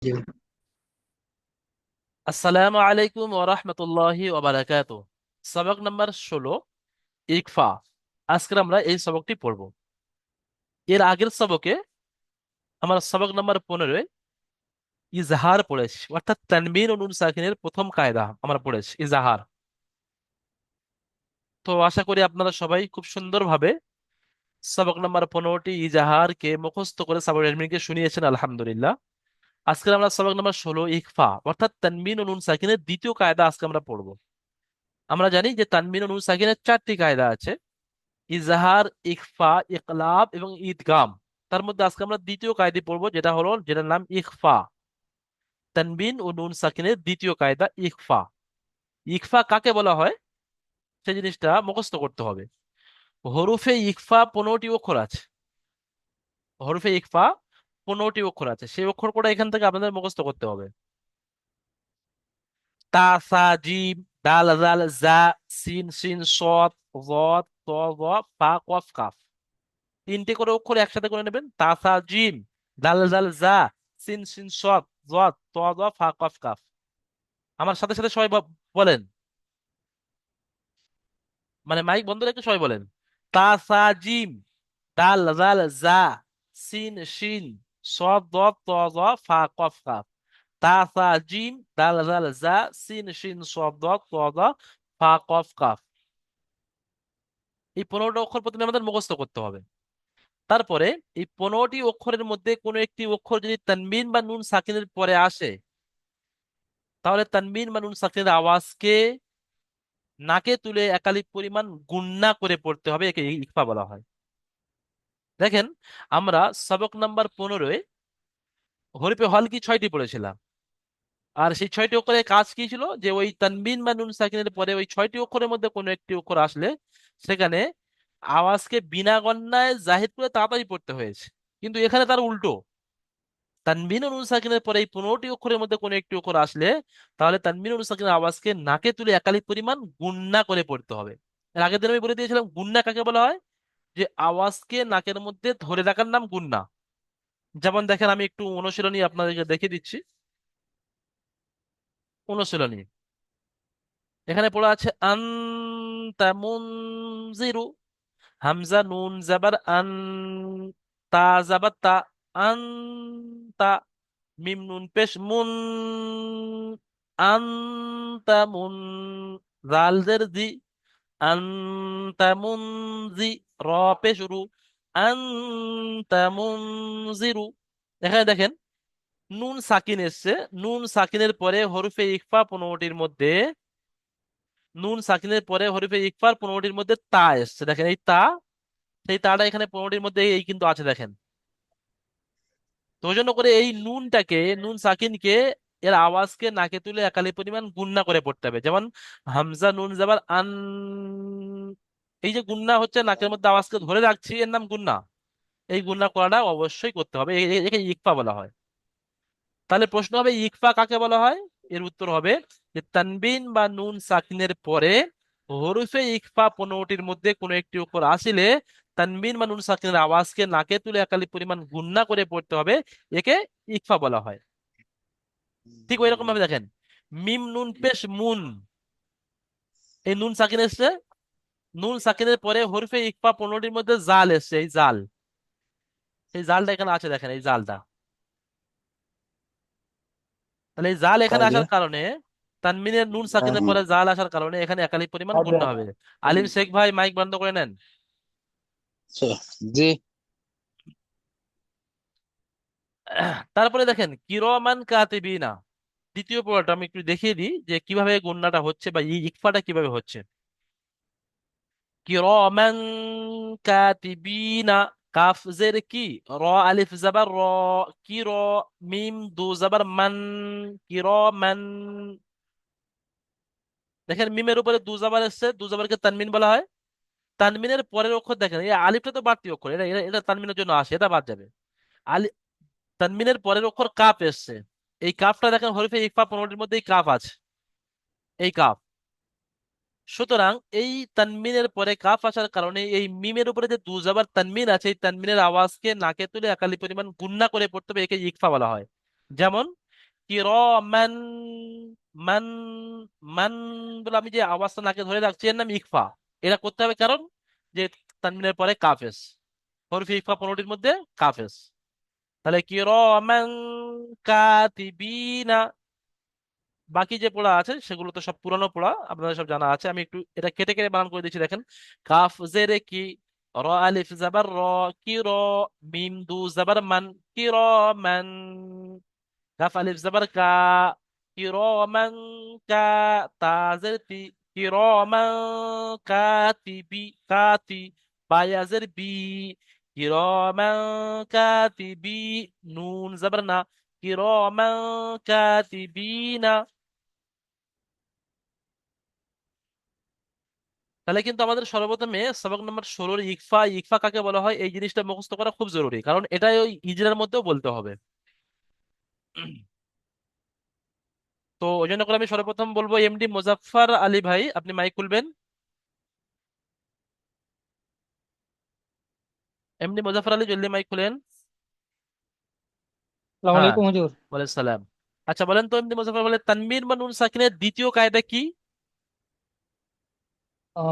জি। আসসালামু আলাইকুম ওয়া রাহমাতুল্লাহি ওয়া বারাকাতুহু। সবক নাম্বার 16, ইকফা। আজকে আমরা এই সবকটি পড়ব। এর আগের সবকে আমরা সবক নাম্বার 15 ইজহার পড়েছি, অর্থাৎ তানবিন ও নুন সাকিনের প্রথম কায়দা আমরা পড়েছি ইজহার। তো আশা করি আপনারা সবাই খুব সুন্দরভাবে সবক নাম্বার 15টি ইজাহারকে মুখস্থ করে সাবর এডমিনকে শুনিয়েছেন, আলহামদুলিল্লাহ। আজকে আমরা সবক নাম্বার 16 ইকফা অর্থাৎ তানবিন ও নুন সাকিনের দ্বিতীয় কায়দা আজকে আমরা পড়ব। আমরা জানি যে তানবিন ও নুন সাকিনের 4টি কায়দা আছে: ইজহার, ইখফা, ইকলাব এবং ইদগাম। তার মধ্যে আজকে আমরা দ্বিতীয় কায়দা পড়বো, যেটার নাম ইখফা। তানবিন ও নুন সাকিনের দ্বিতীয় কায়দা ইখফা। ইখফা কাকে বলা হয় সেই জিনিসটা মুখস্থ করতে হবে। হরুফে ইখফা 15টি অক্ষর আছে। হরুফে ইখফা 15টি অক্ষর আছে, সেই অক্ষর কটা এখান থেকে আপনাদের মুখস্থ করতে হবে। তা, সা, জিম, দাল, জাল, জা, সিন, শিন, সদ, যদ, ত, য, ফা, কফ, কাফ। 3টে করে অক্ষর একসাথে করে নেবেন: তা, সা, জিম, দাল, দাল, জা, সিন, শিন, সদ, যদ, ত, য, ফা, কফ, কাফ। আমার সাথে সাথে সবাই বলেন, মানে মাইক বন্ধ রেখে সবাই বলেন: তা, সা, জিম, দাল, দাল, জা, সিন, শিন, সদ, দ, ত, য, ফা, কফ, কাফ। তা, সা, জিম, দাল, দাল, জা, সিন, শিন, সদ, দ, ত, য, ফা, কফ, কাফ। এই 15টা অক্ষর প্রথমে আমাদের মুখস্থ করতে হবে। তারপরে এই 15টি অক্ষরের মধ্যে কোনো একটি অক্ষর যদি তানবিন বা নুন সাকিনের পরে আসে, তাহলে তানবিন বা নুন সাকিনের আওয়াজকে নাকে তুলে একালিক পরিমাণ গুণনা করে পড়তে হবে, একে ইকফা বলা হয়। দেখেন, আমরা সবক নাম্বার 15-এ হরফে হলকি 6টি পড়েছিলাম। আর সেই 6টি অক্ষরের কাজ কি ছিল, যে ওই তানবিন বা নুন সাকিনের পরে ওই 6টি অক্ষরের মধ্যে কোনো একটি অক্ষর আসলে সেখানে আওয়াজকে বিনা গণনায় জাহির করে তাড়াতাড়ি পড়তে হয়েছে। কিন্তু এখানে তার উল্টো, তানবিন ও নুন সাকিনের পরে এই 15টি অক্ষরের মধ্যে কোনো একটি অক্ষর আসলে তাহলে তানবিন ও নুন সাকিনের আওয়াজকে নাকে তুলে একালিক পরিমাণ গুণনা করে পড়তে হবে। এর আগের দিন আমি বলে দিয়েছিলাম গুণনা কাকে বলা হয়, যে আওয়াজকে নাকের মধ্যে ধরে রাখার নাম গুণনা। যেমন দেখেন, আমি একটু অনুশীলনী আপনাদেরকে দেখিয়ে দিচ্ছি। অনুশীলনী এখানে পড়া আছে: আনতা মুনজিরু, হামজা নুন জাবার আন, তা জাবার তা, আনতা, মিম নুন পেশ মুন, আনতামুন, জাল জের জি, আনতামুনজি, র পেশ রু, আনতামুনজিরু। এখানে দেখেন, নুন সাকিন এসছে। নুন সাকিনের পরে হরফে ইকফা 15টির মধ্যে, নুন সাকিনের পরে হরফে ইকফার 15টির মধ্যে তা এসছে। দেখেন এই তা, সেই তাটা এখানে 15টির মধ্যে এই কিন্তু আছে, দেখেন। তো ওই জন্য করে এই নুনটাকে, নুন সাকিনকে, এর আওয়াজকে নাকে তুলে একালি পরিমাণ গুণনা করে পড়তে হবে। যেমন হামজা নুন জাবার আন, এই যে গুণনা হচ্ছে, নাকের মধ্যে আওয়াজকে ধরে রাখছি, এর নাম গুণনা। এই গুণনা করাটা অবশ্যই করতে হবে, একে ইকফা বলা হয়। তাহলে প্রশ্ন হবে, ইকফা কাকে বলা হয়? এর উত্তর হবে যে তানবিন বা নুন সাকিনের পরে হরফে ইকফা 15টির মধ্যে কোনো একটি অক্ষর আসিলে তানবিন বা নুন সাকিনের আওয়াজকে নাকে তুলে একালি পরিমাণ গুণনা করে পড়তে হবে, একে ইকফা বলা হয়। ঠিক ওই রকম ভাবে দেখেন, মিম নুন পেশ মুন, এই নুন সাকিন এসছে। নুন সাকিনের পরে হরফে ইকফা 15টির মধ্যে জাল এসছে, এই জাল, এই জালটা এখানে আছে, দেখেন এই জালটা। তাহলে এই জাল এখানে তাইলে আসার কারণে, তানমিনের নুন সাকিনের হ্যাঁ, পরে জাল আসার কারণে এখানে একালি পরিমাণ গুণনা হবে। আলিম হ্যাঁ। শেখ ভাই মাইক বন্ধ করে নেন। আচ্ছা, জি। তারপরে দেখেন কিরমান কাতিবিনা, দ্বিতীয় পড়াটা আমি একটু দেখিয়ে দিই যে কিভাবে গুণনাটা হচ্ছে বা ইকফাটা কিভাবে হচ্ছে। কিরমান কাতিবিনা, কাফ জের কি, র আলিফ জাবার র, কি র, মিম দু জাবার মান, কিরমান। দেখেন মিমের উপরে দু জাবার এসছে, দু জাবারকে তানমিন বলা হয়। তানমিনের পরের অক্ষর দেখেন, এই আলিফটা তো বাড়তি অক্ষর, এটা এটা এটা তানমিনের জন্য আসে, এটা বাদ যাবে। আলি তানমিনের পরের অক্ষর কাফ এসছে। এই কাফটা দেখেন হরফে ইকফা 15টির মধ্যে এই কাফ আছে, এই কাফ। সুতরাং এই তানমিনের পরে কাফ আসার কারণে এই মিমের উপরে যে দু জাবার তানমিন আছে, এই তানমিনের আওয়াজকে নাকে তুলে একালি পরিমাণ গুণনা করে পড়তে হবে, একে ইকফা বলা হয়। যেমন কিরমান, মান, মান বলে আমি যে আওয়াজটা নাকে ধরে রাখছি এর নাম ইকফা। এটা করতে হবে কারণ যে তানবিনের পরে কাফেস, হরফে ইকফা 15টির মধ্যে কাফেস। তাহলে কিরমান কাতিবিনা। বাকি যে পড়া আছে সেগুলো তো সব পুরানো পড়া, আপনাদের সব জানা আছে। আমি একটু এটা কেটে কেটে বানান করে দিচ্ছি দেখেন। কাফ জেরে কি, র আলিফ জাবার র, কি র, মিম দু জাবার মান, কি র মান, কাফ আলিফ জাবার কা, কি র মান কা, তা জের তি, কি র মান কাতিবি, কাতি, বায়া জের বি, কি র মান কাতিবি, নুন জাবার না, কি র মান কাতিবিনা। তাহলে কিন্তু আমাদের সর্বপ্রথমে সবক নম্বর 16 ইকফা, ইকফা কাকে বলা হয় এই জিনিসটা মুখস্থ করা খুব জরুরি, কারণ এটাই ওই ইজরার মধ্যেও বলতে হবে। তো ওই জন্য করে আমি সর্বপ্রথম বলবো এমডি মোজাফফর আলী ভাই, আপনি মাইক খুলবেন। এমডি মোজাফফর আলী জলদি মাইক খুলেন। আসসালামু হ্যাঁ, আলাইকুম হুজুর। ওয়ালাইকুম সালাম। আচ্ছা বলেন তো এমডি মোজাফফর বলে তানবীর বা নুন সাকিনের দ্বিতীয় কায়দা কি?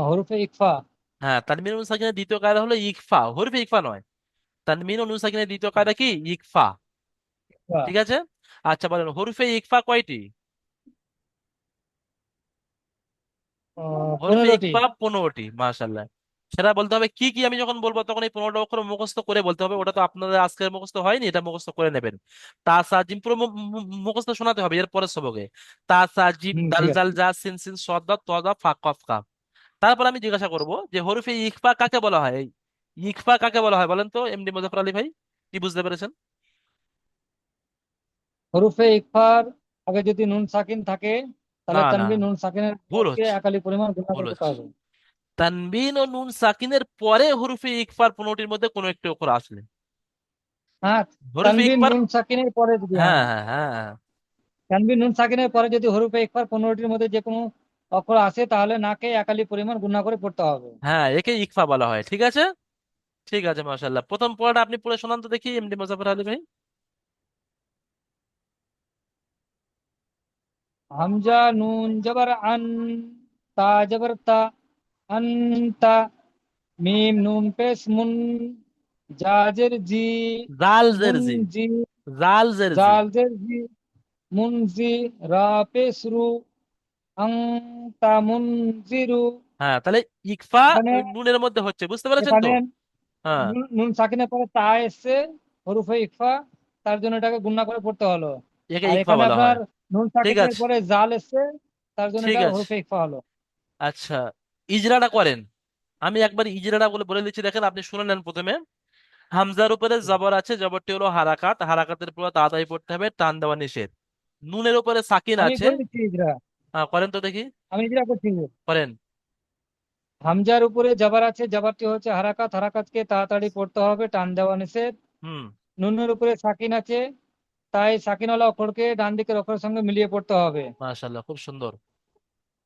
হরফে ইকফা। হ্যাঁ, তানবীর নুন সাকিনের দ্বিতীয় কায়দা হলো ইকফা, হরফে ইকফা নয়। তানবীর ও নুন সাকিনের দ্বিতীয় কায়দা কি? ইকফা। ইকফা। ঠিক আছে। আচ্ছা বলেন হরফে ইকফা কয়টি? হরফে 15টি। ইকফা 15টি, মাশাআল্লাহ। সেটা বলতে হবে কি কি, আমি যখন বলবো তখন এই 15টা অক্ষর মুখস্থ করে বলতে হবে। ওটা তো আপনাদের আজকের মুখস্থ হয়নি, এটা মুখস্থ করে নেবেন। তাসা জিম পুরো মুখস্থ শোনাতে হবে এর পরের সবকে। তাসা জিম দাল ঠিক আছে। জাল জা সিন সিন সদ দাল ত দা ফা কফ কাফ। তারপর আমি জিজ্ঞাসা করব যে হরফে ইকফা কাকে বলা হয়? এই ইকফা কাকে বলা হয় বলেন তো এমডি মুজাফফর আলী ভাই, কি বুঝতে পেরেছেন? হরফে ইকফার আগে যদি নুন সাকিন থাকে না তাহলে না, তানবিন নুন সাকিনের ভুল পরকে হচ্ছে, একালি পরিমাণ গুণা ভুল করে করতে হচ্ছে। হবে। তানবিন ও নুন সাকিনের পরে হরফে ইকফার 15টির মধ্যে কোনো একটি অক্ষর আসলে হ্যাঁ, হরফে তানবিন ইকফার। নুন সাকিনের পরে যদি, হ্যাঁ হ্যাঁ, হ্যাঁ হ্যাঁ। তানবিন নুন সাকিনের পরে যদি হরফে ইকফার 15টির মধ্যে যে কোনো অক্ষর আসে তাহলে নাকে একালি পরিমাণ গুণা করে পড়তে হবে। হ্যাঁ, একে ইকফা বলা হয়। ঠিক আছে, ঠিক আছে, মাশাআল্লাহ। প্রথম পড়াটা আপনি পড়ে শোনান তো দেখি এমডি মুজাফফর আলী ভাই। হামজা নুন জবর আন, তা জবর তা, আনতা, মিম নুন পেশ মুন, জাজের জি, জাল মুন জেরজি, জি, জাল জেরজি। জালজের জি, মুনজি, রা পেশরু, আং তা মুনজিরু। হ্যাঁ, তাহলে ইকফা এখানে ওই নুনের মধ্যে হচ্ছে, বুঝতে পেরেছেন তো? এখানে হ্যাঁ, নুন সাকিনের পরে তা এসছে, হরুফে ইকফা, তার জন্য এটাকে গুণা করে পড়তে হলো। একে আর ইকফা এখানে বলা হয়। আপনার নুন ঠিক সাকিনের আছে, পরে জাল এসছে, তার জন্য ঠিক এটা আছে। হরুফে ইকফা হলো। আচ্ছা, ইজরাটা করেন। আমি একবার ইজরাটা বলে বলে দিচ্ছি দেখেন, আপনি শুনে নেন প্রথমে। হামজার উপরে জবর আছে, জবরটি হলো হারাকাত, হারাকাতের পুরো তাড়াতাড়ি পড়তে হবে, টান দেওয়া নিষেধ। নুনের উপরে সাকিন আমি আছে। করে দিচ্ছি ইজরা। করেন তো দেখি, আমি ইজরা করছি। করেন। হামজার উপরে জাবার আছে, জাবারটি হচ্ছে হারাকাত, হারাকাতকে তাড়াতাড়ি পড়তে হবে, টান দেওয়া নিষেধ। হুম। নুনের উপরে সাকিন আছে, তাই সাকিনওয়ালা অক্ষরকে ডান দিকের অক্ষরের সঙ্গে মিলিয়ে পড়তে হবে। মাশাআল্লাহ, খুব সুন্দর।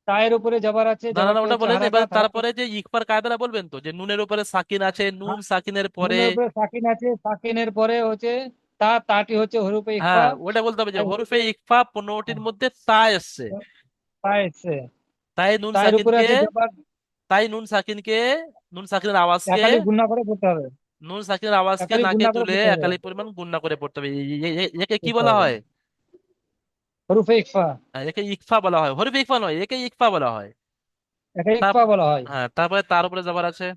তায়ের উপরে জাবার আছে, না না না, জাবারটি ওটা হচ্ছে বলেন এবার। হারাকাত, হারাকাত। তারপরে যে ইকফার কায়দাটা বলবেন তো, যে নুনের উপরে সাকিন আছে, নুন সাকিনের পরে। নুনের উপরে সাকিন আছে, সাকিনের পরে হচ্ছে তা, তাটি হচ্ছে হরুপে ইকফা। হ্যাঁ, ওটা বলতে হবে যে তাই হরফে হরুপে, ইকফা 15টির মধ্যে তা এসছে। তা এসছে। তাই নুন তায়ের উপরে সাকিনকে, আছে জাবার, তাই নুন সাকিনকে, নুন সাকিনের আওয়াজকে, একালি গুণা করে পড়তে হবে। নুন সাকিনের আওয়াজকে একালি নাকে গুণা করে তুলে পড়তে হবে, একালি পরিমাণ গুণনা করে পড়তে হবে। একে কি পড়তে বলা হবে হয়? হরুপে ইকফা। একে ইকফা বলা হয়, হরফে ইকফা নয়, একে ইকফা বলা হয়। একে তার ইকফা বলা হয়। হ্যাঁ, তারপরে তার উপরে যাবার আছে।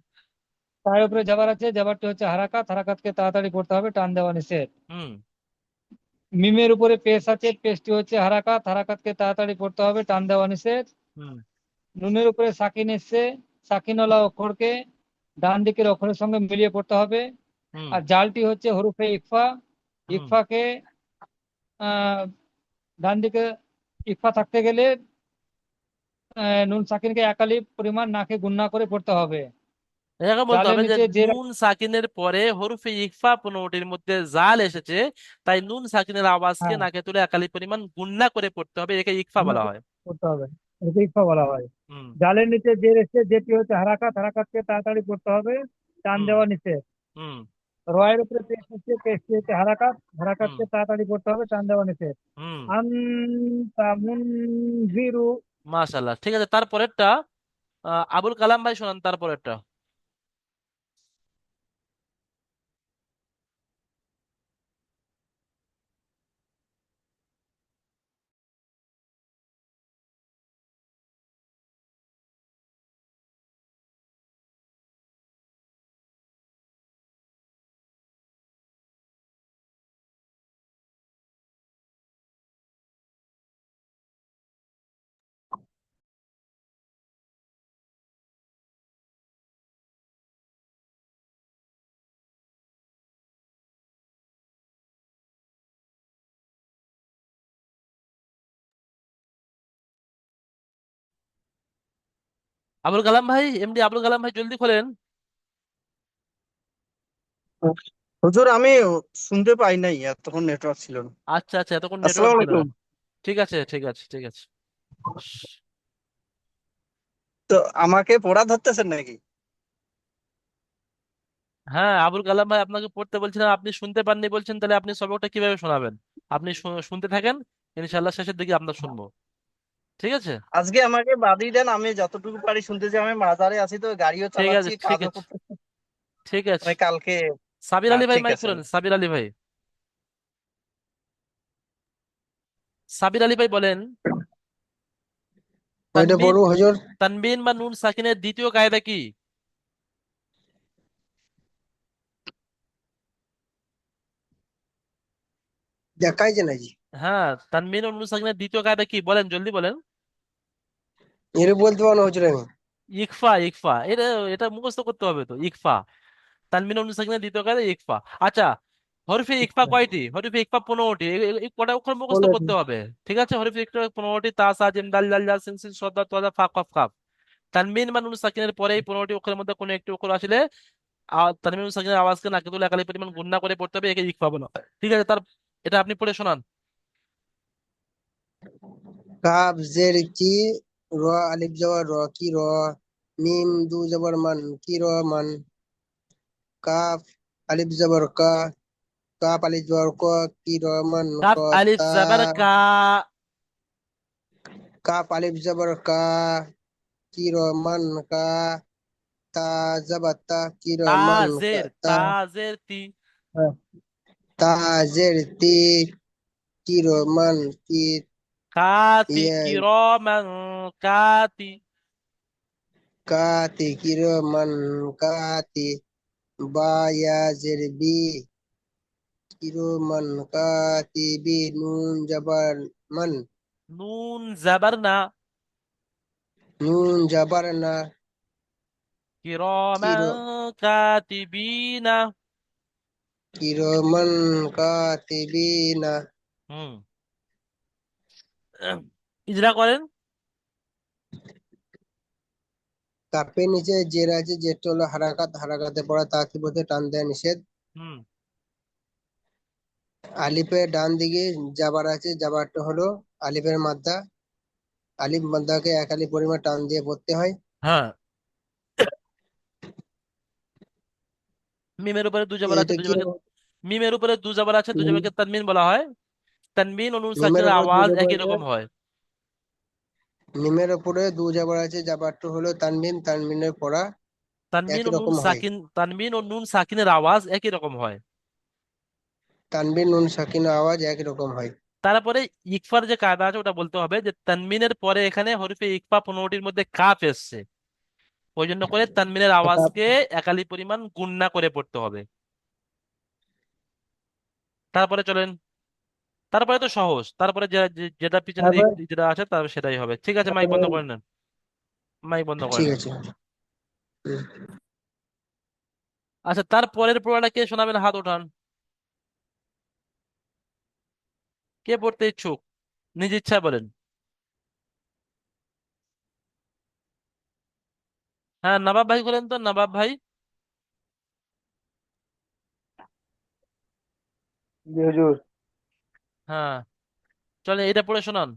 তার উপরে জাবার আছে, জাবারটি হচ্ছে হারাকাত, হারাকাতকে তাড়াতাড়ি পড়তে হবে, টান দেওয়া নিষেধ। হুম। মিমের উপরে পেশ আছে, পেশটি হচ্ছে হারাকাত, হারাকাতকে তাড়াতাড়ি পড়তে হবে, টান দেওয়া নিষেধ। হুম। নুনের উপরে সাকিন এসছে, সাকিনওয়ালা অক্ষরকে ডান দিকের অক্ষরের সঙ্গে মিলিয়ে পড়তে হবে। হুম। আর জালটি হচ্ছে হরুফে ইকফা, হুম। ইকফাকে আহ ডান দিকে ইকফা থাকতে গেলে নুন সাকিনকে একালি পরিমাণ নাকে গুণনা করে পড়তে হবে। এটাকে বলতে জালের হবে যে নিচে যে, নুন সাকিনের পরে হরফে ইকফা 15টির মধ্যে জাল এসেছে, তাই নুন সাকিনের আওয়াজকে হ্যাঁ, নাকে তুলে একালি পরিমাণ গুণনা করে পড়তে হবে, একে ইকফা গুণনা বলা করে হয়। পড়তে হবে, এটাকে ইকফা বলা হয়। হুম। জালের নিচে যে এসছে, যেটি হচ্ছে হারাকাত, হারাকাতকে তাড়াতাড়ি পড়তে হবে, টান হুম। দেওয়া নিষেধ। হুম। রয়ের উপরে পেশ হচ্ছে, পেশটি হচ্ছে হারাকাত, হুম হারাকাতকে তাড়াতাড়ি করতে হবে, টান দেওয়া নিষেধ। হুম আনতা মুনজিরু। মাশাআল্লাহ, ঠিক আছে। তারপরেরটা আবুল কালাম ভাই শোনান তারপরেরটা। আবুল কালাম ভাই, এমডি আবুল কালাম ভাই, জলদি খোলেন। হুজুর আমি শুনতে পাই নাই, এতক্ষণ নেটওয়ার্ক ছিল না। আচ্ছা আচ্ছা, এতক্ষণ নেটওয়ার্ক আসসালামু ছিল না। আলাইকুম। ঠিক আছে ঠিক আছে ঠিক আছে। তো আমাকে পড়া ধরতেছেন নাকি? হ্যাঁ আবুল কালাম ভাই, আপনাকে পড়তে বলছিলাম, আপনি শুনতে পাননি বলছেন, তাহলে আপনি সবকটা কিভাবে শোনাবেন? আপনি শুনতে থাকেন, ইনশাআল্লাহ শেষের দিকে আমরা শুনবো। ঠিক আছে আজকে আমাকে বাদই দেন, আমি যতটুকু পারি শুনতেছি। আমি বাজারে আছি তো, গাড়িও ঠিক আছে চালাচ্ছি, ঠিক কাজও আছে করতেছি। ঠিক আছে। আমি কালকে। সাবির আলী ভাই ঠিক মাইক আছে। খুলেন, সাবির আলী ভাই। সাবির আলী ভাই বলেন, ওইটা তানবিন, পড়বো হুজুর। তানবিন বা নুন সাকিনের দ্বিতীয় কায়দা কি? দেখাই যে নাকি, হ্যাঁ, তানবিন ও নুন সাকিনের দ্বিতীয় কায়দা কি বলেন, জলদি বলেন। এর বলতে পারবো না হুজুর আমি। ইকফা, ইকফা, এটা এটা মুখস্থ করতে হবে তো, ইকফা। তানবিন ও নুন সাকিনের দ্বিতীয় কায়দা ইকফা। আচ্ছা, হরফে ইকফা কয়টি? হরফে ইকফা 15টি। এই কটা অক্ষর মুখস্থ বলে করতে হবে। ঠিক আছে, হরফে ইকফা 15টি: তা, সা, জিম, দাল, জাল, জা, সিন, সিন, সদ, দাল, তোয়া, ফা, কফ, কাফ। তানবিন বা নুন সাকিনের পরে এই 15টি অক্ষরের মধ্যে কোনো একটি অক্ষর আসলে তানবিন নুন সাকিনের আওয়াজকে নাকে তুলে একালি পরিমাণ গুণনা করে পড়তে হবে, একে ইকফা বলা হয়। ঠিক আছে, তার এটা আপনি পড়ে শোনান। কাব জের কি, র আলিফ জবর র কি র, মিম দু জবর মান কি র মান, কাফ আলিফ জবর কা, কাপ আলিফ জবর ক কি র মান ক, কাফ আলিফ তা জাবার কা। কাপ আলিফ জবর কা কি র মান কা, তা জবর তা কি র মান কা, তাজের, তা তাজের তি। তা জের তি কি র মান কি, কাতি ইয়ে কিরমান কাতি। কাতি কি র মান কাতি, বা ইয়া জের বি কিরোমান কাতিবি, নুন জাবার মান, নুন জাবার না। নুন জাবার না, কিরমান কিরো কাতিবিনা। কিরোমান কাতিবিনা। হুম, ইজরা করেন। কাপের নিচে জের আছে, জেরটা হলো হারাকাত, হারাকাতে পড়া তাকে বলতে টান দেয়া নিষেধ। হুম আলিফের ডান দিকে জাবার আছে, জাবারটা হলো আলিফের মাদ্দা, আলিফ মাদ্দাকে এক আলিফ পরিমাণ টান দিয়ে পড়তে হয়। হ্যাঁ, মিমের উপরে দু জবর আছে, এটা দু কি জবরকে, মিমের উপরে দু জবর আছে, দু জবরকে তানমিন বলা হয়। তানমিন ও নুন মিমের সাকিনের উপর দু আওয়াজ জাবার একই আছে, রকম হয়। মিমের উপরে দু জাবার আছে, জাবারটা হলো তানমিন, তানমিনের পড়া তানমিন একই ও নুন রকম হয়। সাকিন, তানমিন ও নুন সাকিনের আওয়াজ একই রকম হয়। তানবিন নুন সাকিন আওয়াজ একই রকম হয়। তারপরে ইকফার যে কায়দা আছে ওটা বলতে হবে, যে তানমিনের পরে এখানে হরফে ইকফা 15টির মধ্যে কাফ এসছে, ওই জন্য করে তানমিনের আওয়াজকে একালি পরিমাণ গুণনা করে পড়তে হবে। তারপরে চলেন, তারপরে তো সহজ, তারপরে যেটা পিছনে তারপরে যেটা আছে তার সেটাই হবে। ঠিক আছে, মাইক তারপরে বন্ধ করে নেন, মাইক বন্ধ করে ঠিক নেন। আছে। হুম। আচ্ছা, তারপরের পড়াটা কে শোনাবেন? হাত ওঠান, কে পড়তে ইচ্ছুক, নিজ ইচ্ছা বলেন। হ্যাঁ, নবাব ভাই বলেন তো, নবাব ভাই। জি হুজুর। হ্যাঁ, চলে এটা পড়ে শোনান।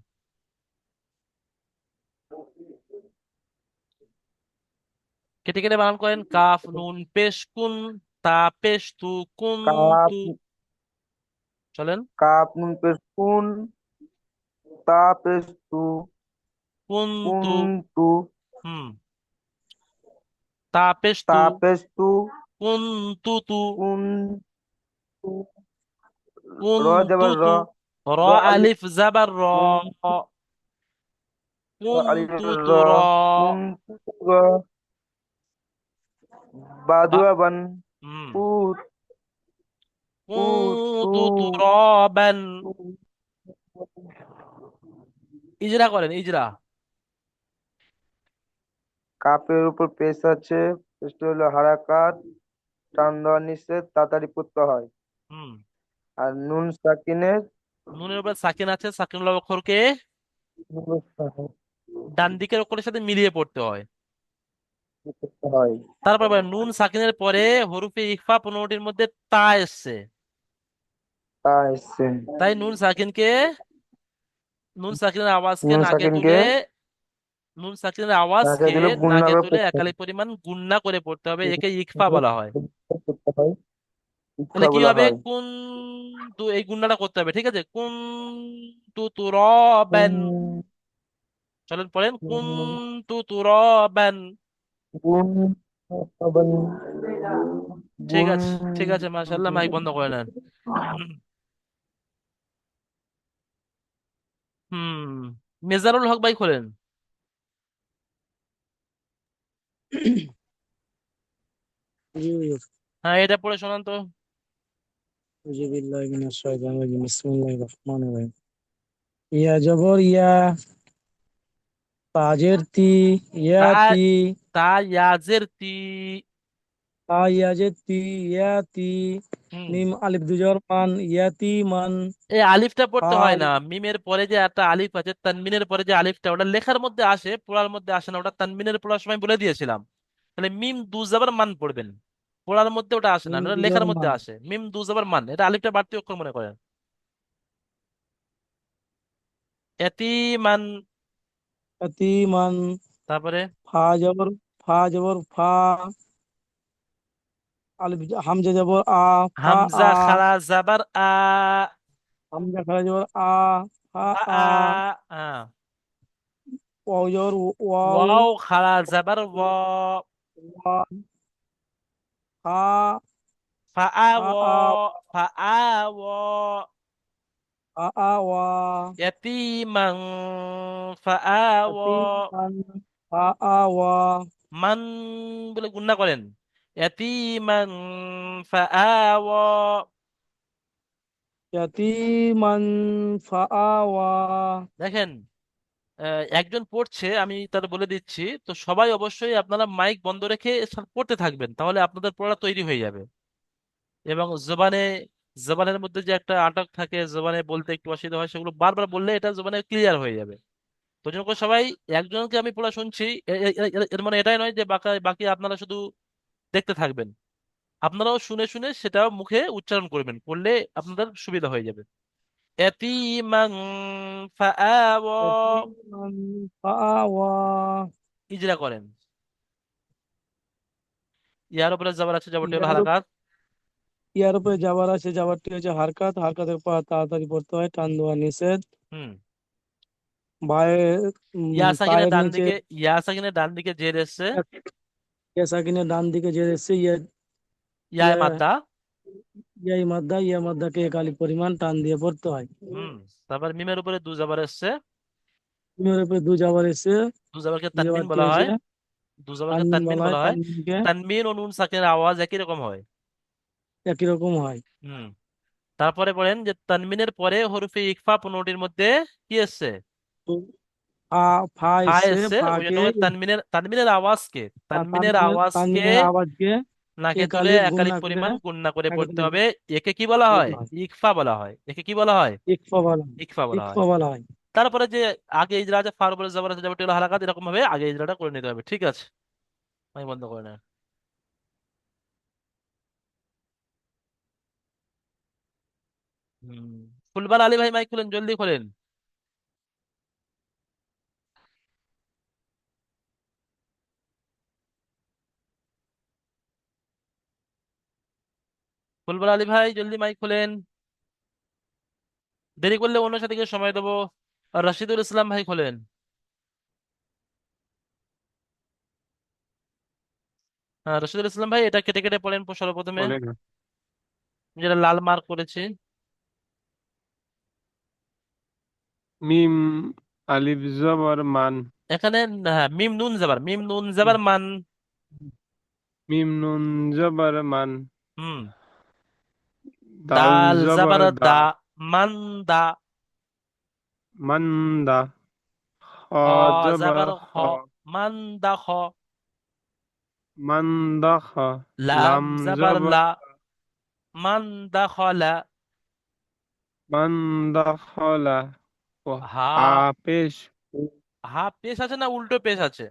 কেটে কেটে বানান করেন, কাফ নুন পেশ কুন তাপেস্তু কাপ কুন্তু। চলেন। কাপ নুন পেশ কুন, তা পেশ তু, কুন্তু। কুন্তু, হুম। তাপেস্তু তা পেশ তু, কুন্তু তু কুন্তু, র কুন্তু জবর র, তু। র র আলিফ আলিফ জাবার র। কুন্তু, র আলিফ কুন্তু র, তু র। কুন্তু র, বা- বাদুয়া বান, হুম। পুত, পুতু, কুন্তু তুরাবান। তু। ইজরা করেন, ইজরা। কাপের উপর পেশ আছে, পেশটা হলো হারাকাত, টান দেওয়া নিষেধ, তাড়াতাড়ি পড়তে হয়। হুম। আর নুন সাকিনের নুনের উপরে সাকিন আছে, সাকিনুল অক্ষরকে ডান দিকের অক্ষরের সাথে মিলিয়ে পড়তে হয়। করতে হয়। তারপর আবার নুন সাকিনের পরে হরফে ইখফা 15টির মধ্যে তা এসছে। তা এসছে। তাই নুন সাকিনের আওয়াজকে নুন নাকে সাকিনকে তুলে নুন সাকিনের তাকে আওয়াজকে দিলে গুণ না নাকে করে তুলে পড়তে একালি পরিমাণ গুণনা করে পড়তে হবে, একে ইখফা হবে। বলা হয়। করতে হয়, তাহলে ইচ্ছা কি বলা হবে, হয়। কোন তু, এই গুণনাটা করতে হবে, ঠিক আছে। কোন তু তুরাবান। গুণ, চলেন পড়েন, কোন গুণ, তু তুরাবান। গুণ, আবার ঠিক গুণ, আছে, ঠিক আছে, মাশাআল্লাহ, মাইক বন্ধ করে নেন। হুম। মেজারুল হক ভাই খোলেন। জি হুজুর। হ্যাঁ, এটা পড়ে শোনান তো। আউযু বিল্লাহি মিনাশ শাইতানির রাজিম। বিসমিল্লাহির রহমানির রহিম। ইয়া জবর ইয়া, তাজের তি, তা ইয়াতি, তা ইয়াজের তি। তা ইয়াজের তি, ইয়াতি, হুম। মিম আলিফ দুজর মান, ইয়াতি মান, এই আলিফটা পড়তে হয় ফাল, না, মিমের পরে যে একটা আলিফ আছে, তানমিনের পরে যে আলিফটা, ওটা লেখার মধ্যে আসে, পড়ার মধ্যে আসে না, ওটা তানমিনের পড়ার সময় বলে দিয়েছিলাম। তাহলে মিম দু জাবার মান পড়বেন, পড়ার মধ্যে ওটা আসে না, মিম ওটা দুজর লেখার মধ্যে মান, আসে। মিম দু জাবার মান, এটা আলিফটা বাড়তি অক্ষর মনে করেন। এতিমান। ইয়াতি মান, তারপরে ফা জবর, ফা জবর ফা, আলিফ হামজা জবর আ, ফা হামজা আ, খারা জাবার আ। হামজা খারা জবর আ, ফা আ আ, আ আ। ওয়াও জবর ওয়াও, ওয়াও খারা জাবার ও। ওয়া, ফা, ফা আ ফা ও। আ, ফা আ ও। ফা আ ওয়া, ইয়াতিমান ফা আ ও। ইয়াতি মান, ফা আ ওয়া, মান বলে গুণনা করেন। ইয়াতিমান ফাআওয়া। ইয়াতিমান ফাআওয়া। দেখেন, একজন পড়ছে, আমি তার বলে দিচ্ছি, তো সবাই অবশ্যই আপনারা মাইক বন্ধ রেখে পড়তে থাকবেন, তাহলে আপনাদের পড়া তৈরি হয়ে যাবে। এবং জবানের মধ্যে যে একটা আটক থাকে, জবানে বলতে একটু অসুবিধা হয়, সেগুলো বারবার বললে এটা জবানে ক্লিয়ার হয়ে যাবে। তো জন্য করে সবাই, একজনকে আমি পড়া শুনছি, এর মানে এটাই নয় যে বাকি বাকি আপনারা শুধু দেখতে থাকবেন। আপনারাও শুনে শুনে সেটা মুখে উচ্চারণ করবেন, করলে আপনাদের সুবিধা হয়ে যাবে। ইয়াতীমান ফাআওয়া। ইয়াতিমান ফাআওয়া। ইজরা করেন। ইয়ার উপরে যাবার আছে, যাবতীয় হলো ইয়ার হালাকাত। ইয়ার উপরে যাবার আছে, যাবারটি হচ্ছে হারকাত, হারকাতের পর তাড়াতাড়ি পড়তে হয়, টান দেওয়া নিষেধ। হুম। বায়ের ইয়া সাকিনের তায়ের ডান নিচে দিকে, ইয়া সাকিনের ডান দিকে জের এসছে। ইয়া সাকিনের ডান দিকে যে এসছে, ইয়া, ইয়ায় ইয়া, মাদ্দা। ইয়া মাদ্দাকে একালি পরিমাণ টান দিয়ে পড়তে হয়। হুম। তারপর মিমের উপরে দু জাবার এসছে। মিমের উপরে দু যাবার এসে, দু জাবারকে দু তানমিন যাবারটি বলা হয়েছে হয়। দু জাবারকে তানমিন তানমিন বলা হয়, বলা হয়। তানমিনকে তানমিন ও নুন সাকিনের আওয়াজ একই রকম হয়। একই রকম হয়। হুম। তারপরে বলেন যে তানমিনের পরে হরফে ইকফা 15টির মধ্যে কি এসছে? তো ফা, ফা ফা এসছে, এসছে, ওই জন্য ফাকে করে তানমিনের আওয়াজকে, তানমিনের আওয়াজকে তানমিনের আওয়াজকে নাকে এক তুলে আলিফ একালিপ গুণনা করে পরিমাণ গুণনা করে তাকে পড়তে তুলে হবে। একে কি বলা হয়? বলতে হয়। ইকফা বলা হয়। একে কি বলা হয়? ইকফা বলা হয়। ইকফা বলা হয়। ইকফা বলা হয়। তারপরে যে আগে ইজরা আছে, ফার উপরে জবর আছে, জবরটি হলো হালাকাত, এরকম ভাবে আগে ইজরাটা করে নিতে হবে, ঠিক আছে। আমি বন্ধ করে নেন। হম। ফুলবাল আলী ভাই, মাইক খুলেন, জলদি খোলেন। ফুলবল আলী ভাই জলদি মাইক খোলেন, দেরি করলে অন্য সাথীকে সময় দেবো। আর রাশিদুল ইসলাম ভাই খোলেন। হ্যাঁ রশিদুল ইসলাম ভাই, এটা কেটে কেটে পড়েন সর্বপ্রথমে, বলেন। যেটা লাল মার্ক করেছি। মিম আলিফ জবর মান। এখানে হ্যাঁ মিম নুন জাবার, মিম নুন জাবার মান। মিম নুন জবর মান। হুম। দাল দাল জবর জাবার দা। দা, মান দা। মান্দা। খ খ জবর জাবার খ। খ, মান দা খ। মান্দা খ। লাম লাম জাবার জবর লা, মান দা খ লা। মান্দা খলা। ও হা, হা পেশ হু। হা পেশ আছে না উল্টো পেশ আছে?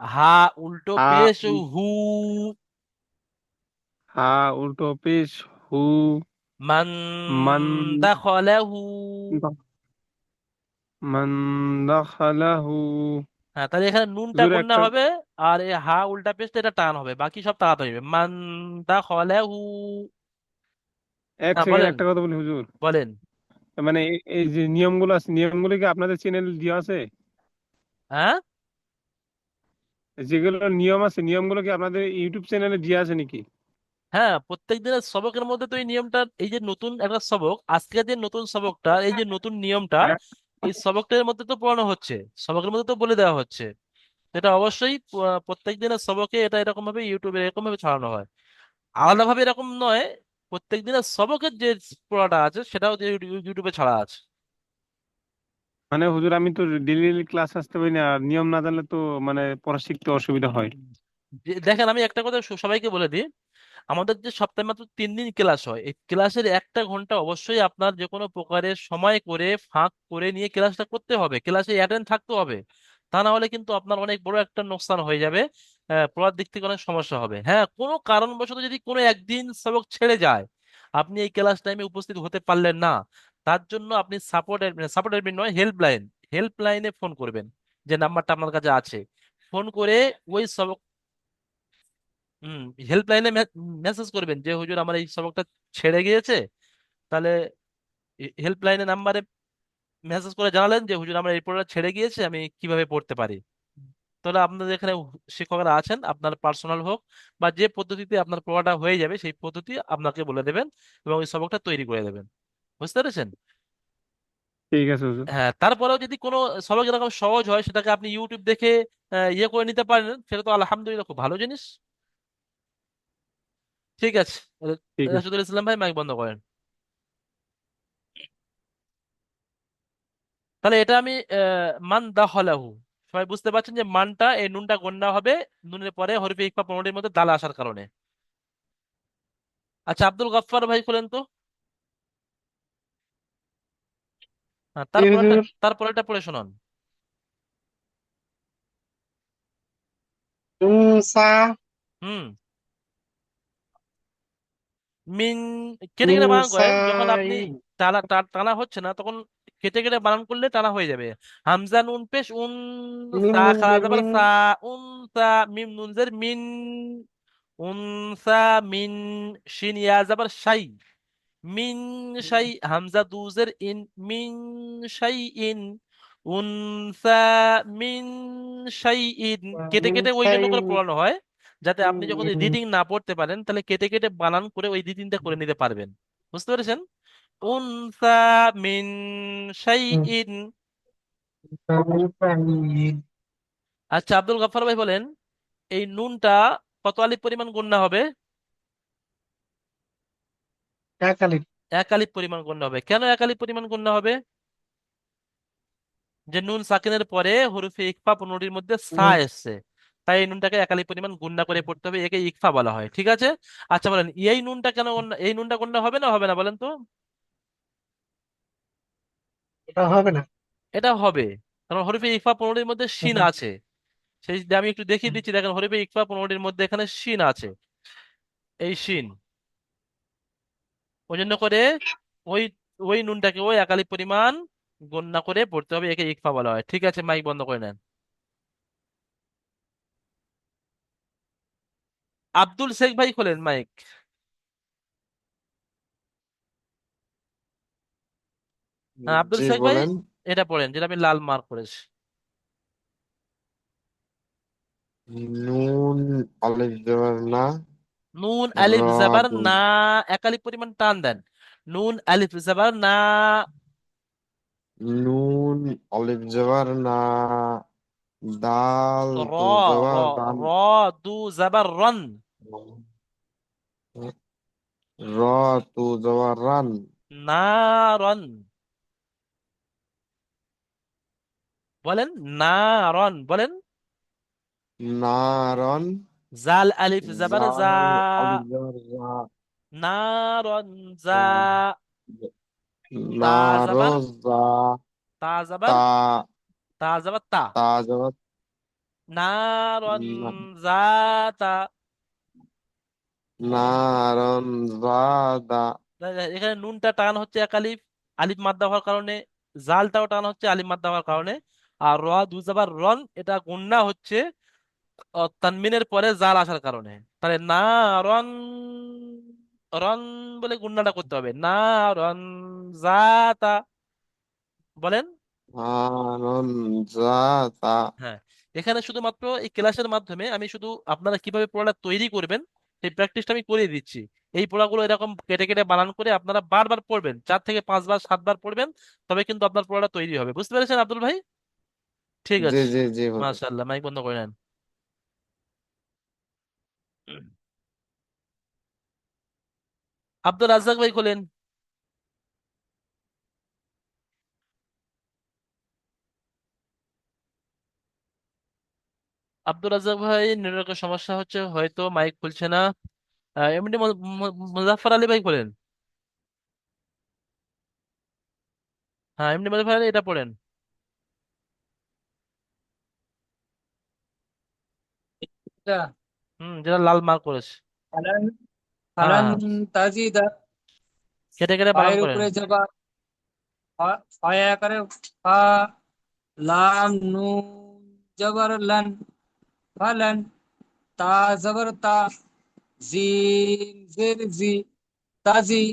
হা উল্টো হা পেশ উল- হু। হা উল্টো পেশ হু। মান মান দা খ লা হু। মান দাখালাহু। হ্যাঁ তাহলে এখানে নুনটা হুজুর গুণনা একটা, হবে, আর এই হা উল্টা পেশটা এটা টান হবে, বাকি সব তাড়াতাড়ি হবে। মান দা খ লা হু। এক হ্যাঁ সেকেন্ড বলেন, একটা কথা বলি হুজুর। বলেন। মানে এই যে নিয়মগুলো আছে, নিয়মগুলো কি আপনাদের চ্যানেল দেওয়া আছে? হ্যাঁ যেগুলো নিয়ম আছে, নিয়মগুলো কি আপনাদের ইউটিউব চ্যানেলে দেওয়া আছে নাকি? হ্যাঁ, প্রত্যেক দিনের সবকের মধ্যে তো এই নিয়মটা, এই যে নতুন একটা সবক, আজকে যে নতুন সবকটা, এই যে নতুন নিয়মটা, হ্যাঁ। এই সবকটার মধ্যে তো পড়ানো হচ্ছে, সবকের মধ্যে তো বলে দেওয়া হচ্ছে। এটা অবশ্যই প্রত্যেক দিনের সবকে এটা এরকম ভাবে ইউটিউবে এরকম ভাবে ছড়ানো হয়, আলাদা ভাবে এরকম নয়। প্রত্যেক দিনের সবকের যে পড়াটা আছে সেটাও যে ইউটিউবে ছাড়া আছে। মানে হুজুর আমি তো ডেইলি ক্লাস আসতে পারি না, আর নিয়ম না জানলে তো মানে পড়া শিখতে অসুবিধা হয়। দেখেন আমি একটা কথা সবাইকে বলে দিই, আমাদের যে সপ্তাহে মাত্র 3 দিন ক্লাস হয়, এই ক্লাসের 1 ঘন্টা অবশ্যই আপনার যে কোনো প্রকারের সময় করে ফাঁক করে নিয়ে ক্লাসটা করতে হবে, ক্লাসে অ্যাটেন্ড থাকতে হবে। তা না হলে কিন্তু আপনার অনেক বড় একটা নোকসান হয়ে যাবে, পড়ার দিক থেকে অনেক সমস্যা হবে। হ্যাঁ কোনো কারণবশত যদি কোনো একদিন সবক ছেড়ে যায়, আপনি এই ক্লাস টাইমে উপস্থিত হতে পারলেন না, তার জন্য আপনি সাপোর্ট অ্যাডমিন নয়, হেল্পলাইনে ফোন করবেন, যে নাম্বারটা আপনার কাছে আছে। ফোন করে ওই সবক, হুম, হেল্পলাইনে মেসেজ করবেন যে হুজুর আমার এই সবকটা ছেড়ে গিয়েছে। তাহলে হেল্পলাইনে নাম্বারে মেসেজ করে জানালেন যে হুজুর আমার এই পড়াটা ছেড়ে গিয়েছে, আমি কিভাবে পড়তে পারি। তাহলে আপনাদের এখানে শিক্ষকরা আছেন, আপনার পার্সোনাল হোক বা যে পদ্ধতিতে আপনার পড়াটা হয়ে যাবে সেই পদ্ধতি আপনাকে বলে দেবেন এবং এই সবকটা তৈরি করে দেবেন। বুঝতে পেরেছেন? ঠিক আছে হুজুর। হ্যাঁ তারপরেও যদি কোনো সবক এরকম সহজ হয়, সেটাকে আপনি ইউটিউব দেখে ইয়ে করে নিতে পারেন, সেটা তো আলহামদুলিল্লাহ খুব ভালো জিনিস। ঠিক আছে, ঠিক আছে। রাশিদুল ইসলাম ভাই মাইক বন্ধ করেন। তাহলে এটা আমি মান দাখলাহু, সবাই বুঝতে পারছেন যে মানটা এই নুনটা গণ্য হবে নুনের পরে হরফে ইকফা 15টির মধ্যে দাল আসার কারণে। আচ্ছা আব্দুল গফফার ভাই খোলেন তো। হ্যাঁ জি হুজুর। তারপরেটা পড়ে শোনান। মুসা। হুম। মিন, কেটে কেটে বানান করেন যখন আপনি মুসাইন। টানা হচ্ছে না তখন কেটে কেটে বানান করলে টানা হয়ে যাবে। হামজা নুন পেশ উন, মিম সা নুন খারা জের যাবার মিন। সা, উন সা, মিম নুন জের মিন, উনসা, মিন, শিন ইয়া যাবার শাই, মিন শাই, হামজা দুজের ইন, মিন শাই ইন, উনসা, মিন শাই ইন। কেটে মিন কেটে ওই জন্য করে সাইন। পড়ানো হয় যাতে আপনি যখন রিডিং না পড়তে পারেন তাহলে কেটে কেটে বানান করে ওই রিডিংটা করে নিতে পারবেন। বুঝতে পেরেছেন? উনসা, মিন শাই ইন। আচ্ছা আব্দুল গফফার ভাই বলেন, এই নুনটা কত আলিফ পরিমাণ গুণনা হবে? এক আলিফ। 1 আলিফ পরিমাণ গুণনা হবে। কেন 1 আলিফ পরিমাণ গুণনা হবে? যে নুন সাকিনের পরে হরফে ইকফা 15টির মধ্যে সা এসছে, তাই এই নুনটাকে 1 আলিফ পরিমাণ গুণনা করে পড়তে হবে, একে ইকফা বলা হয়। ঠিক আছে। আচ্ছা বলেন এই নুনটা কেন এই নুনটা গুণনা হবে না হবে না বলেন তো? এটা হবে না। এটা হবে, কারণ হরফে ইকফা 15টির মধ্যে শিন আছে। সেই যে আমি একটু দেখিয়ে দিচ্ছি, দেখেন হরফে ইকফা 15টির মধ্যে এখানে শিন আছে, এই শিন। ওই জন্য করে ওই ওই নুনটাকে ওই 1 আলিফ পরিমাণ গণনা করে পড়তে হবে, একে ইকফা বলা হয়। ঠিক আছে, মাইক বন্ধ করে নেন। আব্দুল শেখ ভাই খোলেন মাইক। হ্যাঁ আব্দুল জি শেখ ভাই, বলেন। এটা পড়েন যেটা আমি লাল মার্ক করেছি। নুন আলিফ জবর না, নুন র আলিফ জাবার দু, না, একালি পরিমাণ টান দেন। নুন আলিফ জাবার না, নুন আলিফ জবর না, দাল র দু র জবর রান, র দু জাবার রন, র দু জবর রান, নারন, বলেন নারন বলেন। নারন, জাল আলিফ জাবার যা, জাল আলিফ জবর জা, নারন যা, তা নারো জাবার, জা, তা জাবার, তা, তা জাবার তা, তা জবর নারন না, জাতা। নারন জাদা, এখানে নুনটা টান হচ্ছে এক আলিফ, আলিফ মাদ্দা হওয়ার কারণে। জালটাও টান হচ্ছে আলিফ মাদ্দা হওয়ার কারণে। আর র দু জাবার রন, এটা গুন্না হচ্ছে তানমিনের পরে জাল আসার কারণে। তাহলে না রন, রন বলে গুন্নাটা করতে হবে, না রন জাতা, বলেন। নারন জাদা। হ্যাঁ, এখানে শুধুমাত্র এই ক্লাসের মাধ্যমে আমি শুধু আপনারা কিভাবে পড়াটা তৈরি করবেন সেই প্র্যাকটিসটা আমি করিয়ে দিচ্ছি। এই পড়াগুলো এরকম কেটে কেটে বানান করে আপনারা বারবার পড়বেন, 4 থেকে 5 বার 7 বার পড়বেন, তবে কিন্তু আপনার পড়াটা তৈরি হবে। বুঝতে পেরেছেন আব্দুল ভাই? ঠিক জি আছে, জি জি হুজুর। মাশাআল্লাহ, মাইক বন্ধ করে নেন। আব্দুল রাজ্জাক ভাই খোলেন। আব্দুল রাজ্জাক ভাই নেটওয়ার্কের সমস্যা হচ্ছে, হয়তো মাইক খুলছে না। এমনি মুজাফফর আলী ভাই খোলেন। হ্যাঁ এমনি মুজাফফর আলী, এটা পড়েন। এটা যেটা লাল মার্ক করেছে। ফালান, হ্যাঁ ফালান হ্যাঁ, তাজিদা, কেটে কেটে বানান ফায়ের করেন। উপরে জবর, ফায়া আকারে ফা, লাম নুন জবর লান, ফালান, তা জবর তা, জিম জের জি, তাজি,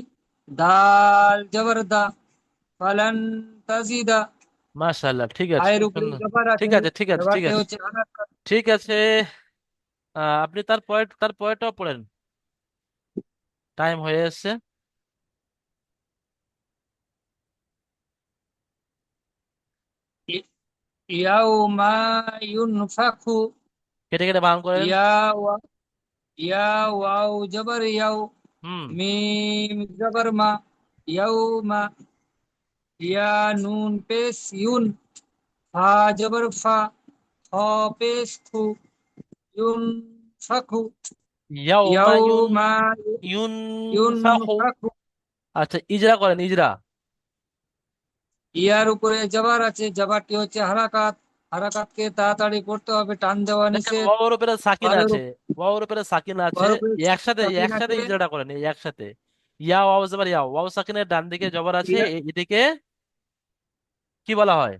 দাল জবর দা, ফালান তাজিদা। মাশাআল্লাহ, ঠিক আছে, ফায়ের খুব উপরে সুন্দর। জবর আছে, ঠিক আছে ঠিক আছে ঠিক জবরটি আছে হচ্ছে হারাকাত। ঠিক আছে। আপনি তার পরেরটাও পড়েন, টাইম হয়ে এসেছে। ইয়াউমা ইউনফাখু, কেটে কেটে বানান করেন। ইয়া ওয়া, ইয়া ওয়াও জবর ইয়াও, হুম। মিম জবর মা, ইয়াউমা, ইয়া নুন পেশ ইউন, ফা জবর ফা, খ পেশ থু, ইউন ফাখু, ইয়াউমা ইয়াউমা ইউনফাখু। ইউনফাখু। আচ্ছা, ইজরা করেন, ইজরা। ইয়ার উপরে জবর আছে, জবরটি হচ্ছে হারাকাত, হারাকাতকে তাড়াতাড়ি করতে হবে, টান দেওয়া দেখেন নিষেধ। ওয়াওর উপরে সাকিন ওয়াবের আছে, ওয়াওর উপরে সাকিন আছে। ওয়ার উপরে একসাথে সাকিন একসাথে আছে, ইজরাটা করেন, এই একসাথে। ইয়া ওয়াও জবর ইয়া, ওয়াও সাকিনের ডান দিকে জবর আছে, ইয়া, এদিকে কি বলা হয়?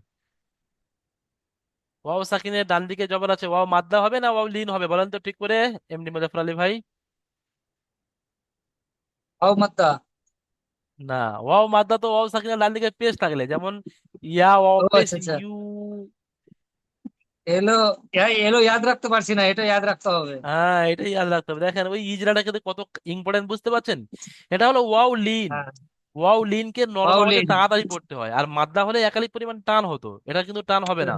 ওয়াও সাকিনের ডান দিকে জবর আছে, ওয়াও মাদ্দা হবে না ওয়াও লিন হবে, বলেন তো ঠিক করে, এমনি মুজাফফর আলী ভাই। ওয়াও মাদ্দা। না, ওয়াও মাদ্দা তো ওয়াও সাকিনের ডান দিকে পেশ থাকলে, যেমন ইয়া ওয়াও ও পেশ আচ্ছা আচ্ছা, ইউ। এলো, এলো ইয়াদ রাখতে পারছি না, এটা ইয়াদ রাখতে হবে। হ্যাঁ, এটাই ইয়াদ রাখতে হবে। দেখেন ওই ইজরাটা কিন্তু কত ইম্পর্টেন্ট, বুঝতে পারছেন? এটা হলো ওয়াও লিন। হ্যাঁ, ওয়াও লিনকে নরম ওয়াও আওয়াজে লিন। তাড়াতাড়ি পড়তে হয়, আর মাদ্দা হলে একালি পরিমাণ টান হতো, এটা কিন্তু টান হবে না।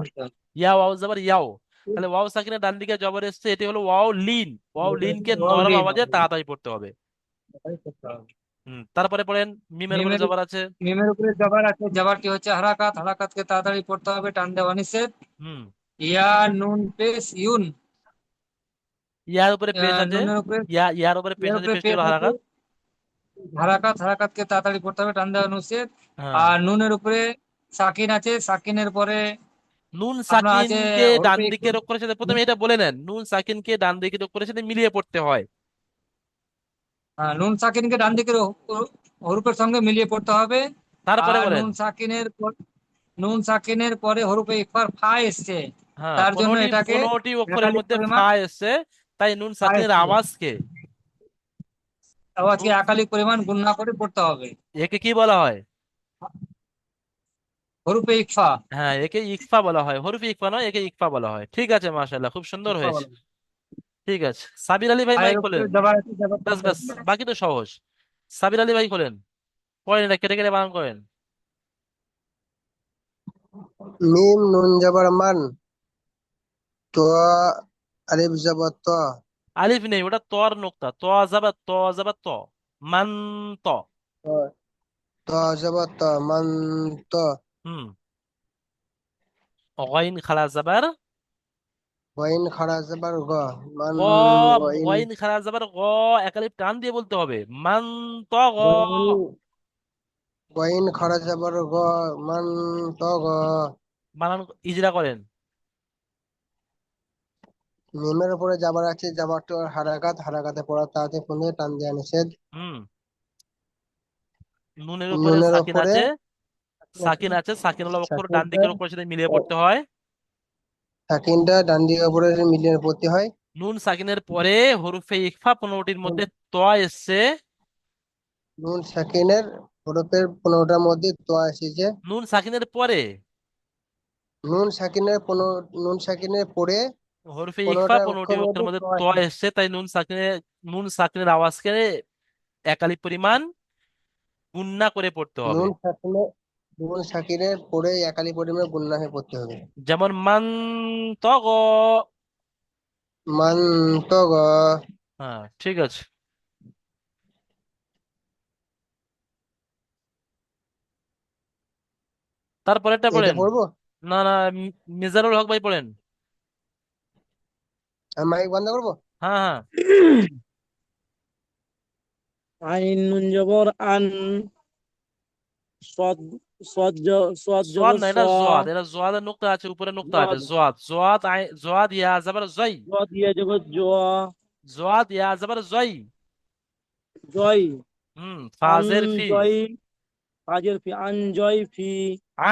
ইয়া ওয়াও জবর ইয়াও, তাহলে ওয়াও সাকিনের ডান দিকে জবর এসছে, এটি হলো ওয়াও লিন। ওয়াও লিনকে ওয়াও নরম লিন। আওয়াজে তাড়াতাড়ি পড়তে হবে। তারপরে পড়েন, মিমের উপরে মিমের, জবর আছে। মিমের উপরে জবর আছে, জবরটি হচ্ছে হারাকাত, হারাকাতকে তাড়াতাড়ি পড়তে হবে, টান দেওয়া নিষেধ। হুম। ইয়া নুন পেশ ইউন, ইয়ার উপরে পেশ আছে। নুনের উপরে, ইয়ার উপরে পেশ ইয়ার আছে, উপরে পেশটি পেশ হলো আছে, হারাকাত। হারাকাত, হারাকাতকে তাড়াতাড়ি পড়তে হবে, টান দেওয়া নিষেধ। হ্যাঁ, আর নুনের উপরে সাকিন আছে, সাকিনের পরে নুন আপনার আছে সাকিনকে ডান হরফে দিকে অক্ষরের সাথে, প্রথমে এটা বলে নেন, নুন সাকিনকে ডান দিকে অক্ষরের সাথে মিলিয়ে পড়তে হয়। নুন সাকিনকে ডান দিকের হরফের সঙ্গে মিলিয়ে পড়তে হবে। তারপরে আর বলেন। নুন সাকিনের পরে হরফে ইকফার ফা এসছে, হ্যাঁ, তার জন্য পনেরোটি এটাকে পনেরোটি অক্ষরের একালিক মধ্যে পরিমাণ, ফা এসছে, তাই নুন সাকিনের আওয়াজকে আওয়াজকে একালিক পরিমাণ গুণনা করে পড়তে হবে। একে কি বলা হয়? হরফে ইকফা। হ্যাঁ, একে ইকফা বলা হয়, হরফে ইকফা নয়, একে ইকফা বলা হয়। ঠিক আছে, মাশাআল্লাহ, খুব সুন্দর ইকফা হয়েছে। বলা হয়। ঠিক আছে, সাবির আলী ভাই আর মাইক এর উপরে খোলেন। জবর আছে, জবর ব্যাস থাকবে। ব্যাস, বাকি তো সহজ। সাবির আলী ভাই খোলেন, পড়েন, এটা কেটে কেটে বানান করেন। মিম নুন জবর মান, তো আলিফ জবর ত, আলিফ নেই, ওটা তর নোক্তা, ত যাবা, ত যাবা, ত মান, ত। ত জবর ত, মান ত, হুম, গইন খালা যাবার গইন খাড়া জবর গ, মান গ, গইন, গইন খালা যাবার গ, একালিফ টান দিয়ে বলতে হবে, মান ত গ। গইন গইন খাড়া জবর গ, মান ত গ। বানান ইজরা করেন। মিমের উপরে জাবার আছে, জাবারটা হারাকাত, হারাকাতে পড়া তাতে পুনে টান দেয়া নিষেধ। হুম, নুনের উপরে নুনের সাকিন উপরে আছে, সাকিন আছে, সাকিন হলো অক্ষর ডান সাকিনটা, দিকের অক্ষরের সাথে মিলিয়ে পড়তে হয়। সাকিনটা ডান দিকে উপরে মিলিয়ে পড়তে হয়। নুন সাকিনের পরে হরফে ইখফা 15টির মধ্যে ত এসছে। নুন সাকিনের হরফের 15টার মধ্যে তো এসেছে। নুন সাকিনের পরে নুন সাকিনের পরে হরফে ইখফা 15টা 15টি অক্ষর অক্ষরের মধ্যে মধ্যে তো ত এসেছে। এসছে, তাই নুন সাকিনের আওয়াজকে একালি পরিমাণ গুণনা করে পড়তে হবে। নুন সাকিনের নুন সাকিনের পরে একালি পরিমাণে গুণনা হয়ে পড়তে হবে। যেমন মান তগ। মান তো গ। হ্যাঁ, ঠিক আছে। তারপরেরটা এটা পড়েন। পড়বো? না না, মিজানুল হক ভাই পড়েন। আমি মাইক বন্ধ করবো? হ্যাঁ হ্যাঁ। আইন নুন জবর আন, সদ, সদ সোয়াদ জবর না, স, এটা জোয়াদ, এটা জোয়াদের নোক্তা আছে, উপরে নোক্তা আছে, জদ, জোয়াদ, জোয়াদ জোয়াদ ইয়া যাবার জয়, জদ ইয়া জবর জ, জোয়াদ ইয়া যাবার জয়। জয়, আন ফাজের ফি, জয়, কাজের ফি, আন জয় ফি,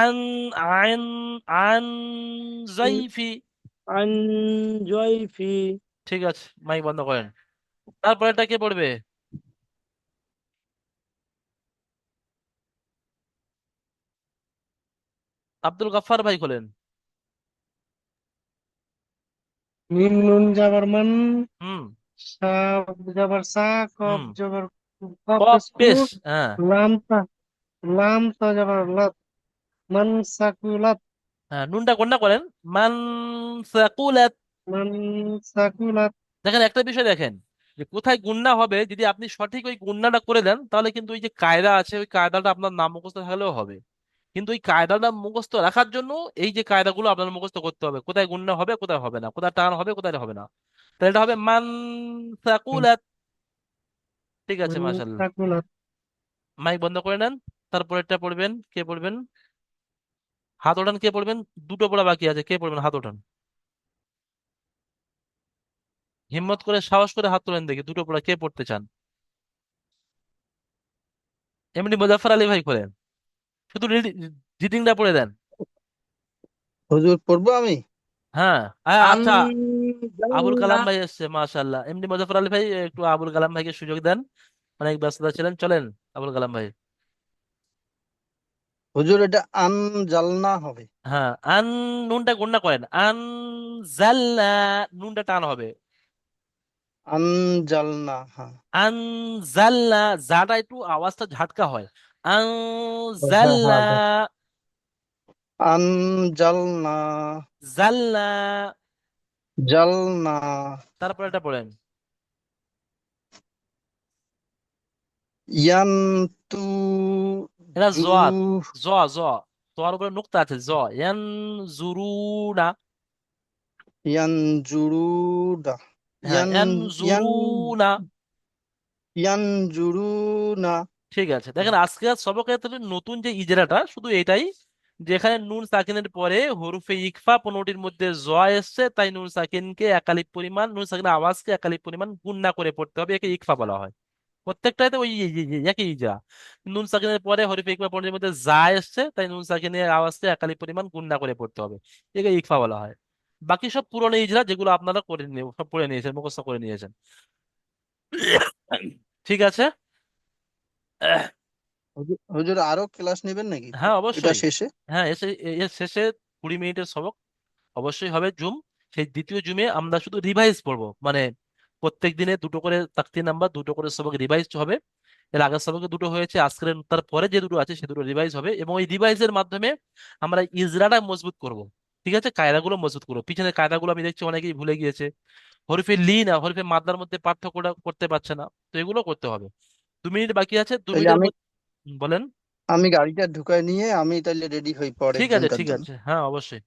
আন আন আন জয় ফি। আন জয় ফি। ঠিক আছে, মাইক বন্ধ করেন। তারপরে এটা কে পড়বে? আব্দুল গাফফার ভাই খোলেন। মিম নুন জবর মান, হুম সা জবর সা, কফ হুম, জবর কফ কপ স্কু, পেশ, হ্যাঁ লাম তা, লাম তা জবর লত, মান সাকুলাত, হ্যাঁ, নুনটা কোনটা করেন? মান সাকুলাত। মান সাকুলাত। দেখেন, একটা বিষয় দেখেন, যে কোথায় গুণনা হবে, যদি আপনি সঠিক ওই গুণনাটা করে দেন, তাহলে কিন্তু ওই যে কায়দা আছে, ওই কায়দাটা আপনার নাম মুখস্থ থাকলেও হবে। কিন্তু ওই কায়দাটা মুখস্থ রাখার জন্য এই যে কায়দাগুলো আপনার মুখস্থ করতে হবে, কোথায় গুণনা হবে, কোথায় হবে না, কোথায় টান হবে, কোথায় হবে না। তাহলে এটা হবে মান সাকুলাত। ঠিক আছে, মান মাশাআল্লাহ। সাকুলাত। মাইক বন্ধ করে নেন। তারপরেরটা পড়বেন, কে পড়বেন? হাত ওঠান, কে পড়বেন? দুটো পড়া বাকি আছে, কে পড়বেন? হাত ওঠান, হিম্মত করে, সাহস করে হাত তোলেন, দেখি দুটো পড়া কে পড়তে চান। এমনি মুজাফফর আলী ভাই করেন, শুধু রিডিংটা পড়ে দেন। হুজুর পড়বো আমি? হ্যাঁ, আন আচ্ছা, আবুল জাল্লা, কালাম ভাই এসছে, মাশাআল্লাহ। এমনি মুজাফফর আলী ভাই, একটু আবুল কালাম ভাইকে সুযোগ দেন, অনেক ব্যস্ততা ছিলেন, চলেন আবুল কালাম ভাই। হুজুর এটা আন জালনা হবে। হ্যাঁ, নুনটা গুণনা করেন, জাল্লা, নুনটা টান হবে। আন জালনা, হ্যাঁ। জাল্লা, জাটা একটু আওয়াজটা ঝাটকা হয়। হ্যাঁ জাল্লা, হ্যাঁ হ্যাঁ। আন জালনা, জাল্লা। জালনা, তারপর এটা পড়েন। ইয়ান তু এটা জু, জোয়াদ, জ, জ, তোমার উপরে নুক্তা আছে, জ, ইয়ান জুরু না। ইয়ান জুরুদা, হ্যাঁ, ইয়ান, ইয়ান ইয়ান, জুরু না। ইয়ান জুরুনা। ঠিক আছে, দেখেন আজকে সবকে নতুন যে ইজরাটা শুধু এটাই, যেখানে নুন সাকিনের পরে হরফে ইকফা 15টির মধ্যে জ এসছে, তাই নুন সাকিনকে একালিপ পরিমাণ, নুন সাকিনের আওয়াজকে একালিপ পরিমাণ গুণনা করে পড়তে হবে, একে ইকফা বলা হয়। প্রত্যেকটাতে ওই একই ইজরা। নুন সাকিনের পরে হরফে ইকফা 15টির মধ্যে যা এসছে, তাই নুন সাকিনের আওয়াজকে একালিপ পরিমাণ গুণনা করে পড়তে হবে, একে ইকফা বলা হয়। বাকি সব পুরনো ইজরা যেগুলো আপনারা করে নিয়ে সব পড়ে নিয়েছেন, মুখস্থ করে নিয়েছেন। ঠিক আছে। হুজুর আরো ক্লাস নেবেন নাকি হ্যাঁ এটা অবশ্যই। শেষে? হ্যাঁ এর শেষে 20 মিনিটের সবক অবশ্যই হবে জুম। সেই দ্বিতীয় জুমে আমরা শুধু রিভাইজ পড়বো, মানে প্রত্যেক দিনে দুটো করে তাকতি নাম্বার, দুটো করে সবক রিভাইজ হবে। এর আগের সবকে দুটো হয়েছে, আজকের তার পরে যে দুটো আছে সে দুটো রিভাইজ হবে, এবং এই রিভাইজের মাধ্যমে আমরা ইজরাটা মজবুত করব। ঠিক আছে, কায়দাগুলো মজবুত করবো। পিছনের কায়দাগুলো আমি দেখছি অনেকেই ভুলে গিয়েছে। হরিফে লি না হরিফে মাদ্দার মধ্যে পার্থক্যটা করতে পারছে না, তো এগুলো করতে হবে। 2 মিনিট বাকি আছে, দু তাইলে মিনিটের আমি মধ্যে বলেন। আমি গাড়িটা ঢুকায় নিয়ে আমি তাইলে রেডি হই পরের ঠিক আছে, জুমকার ঠিক জন্য। আছে, হ্যাঁ অবশ্যই।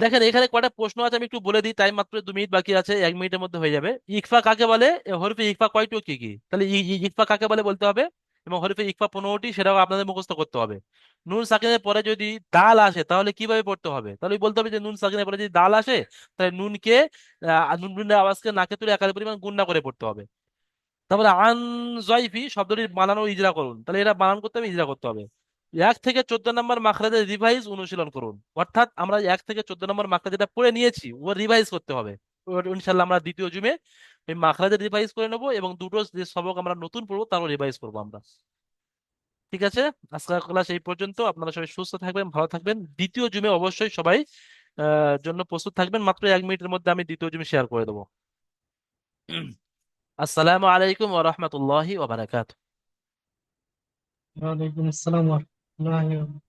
দেখেন এখানে কয়টা প্রশ্ন আছে, আমি একটু বলে দিই, টাইম মাত্র 2 মিনিট বাকি আছে, 1 মিনিটের মধ্যে হয়ে যাবে। ইকফা কাকে বলে, হরফে ইকফা কয়টুকু কি কি, তাহলে ইকফা কাকে বলে বলতে হবে, এবং হরফে ইকফা 15টি, সেটাও আপনাদের মুখস্থ করতে হবে। নুন সাকিনের পরে যদি দাল আসে তাহলে কিভাবে পড়তে হবে, তাহলে বলতে হবে যে নুন সাকিনের পরে যদি দাল আসে তাহলে নুনকে নুনের আওয়াজকে নাকে তুলে একাধিক পরিমাণ গুণনা করে পড়তে হবে। তারপরে আন জয়ফি শব্দটির বানানো ইজরা করুন, তাহলে এটা বানান করতে হবে, ইজরা করতে হবে। 1 থেকে 14 নম্বর মাখরাজের রিভাইজ অনুশীলন করুন, অর্থাৎ আমরা 1 থেকে 14 নম্বর মাখরাজ যেটা পড়ে নিয়েছি ও রিভাইজ করতে হবে। ইনশাল্লাহ আমরা দ্বিতীয় জুমে ওই মাখরাজের রিভাইজ করে নেবো, এবং দুটো যে সবক আমরা নতুন পড়বো তারও রিভাইজ করবো আমরা। ঠিক আছে, আজকের ক্লাস এই পর্যন্ত। আপনারা সবাই সুস্থ থাকবেন, ভালো থাকবেন। দ্বিতীয় জুমে অবশ্যই সবাই জন্য প্রস্তুত থাকবেন। মাত্র 1 মিনিটের মধ্যে আমি দ্বিতীয় জুমে শেয়ার করে দেবো। আসসালামু আলাইকুম ওয়া রাহমাতুল্লাহি ওয়া বারাকাতুহু। ওয়ালাইকুম আসসালাম ওয়া রাহমাতুল্লাহি ওয়া বারাকাতুহু।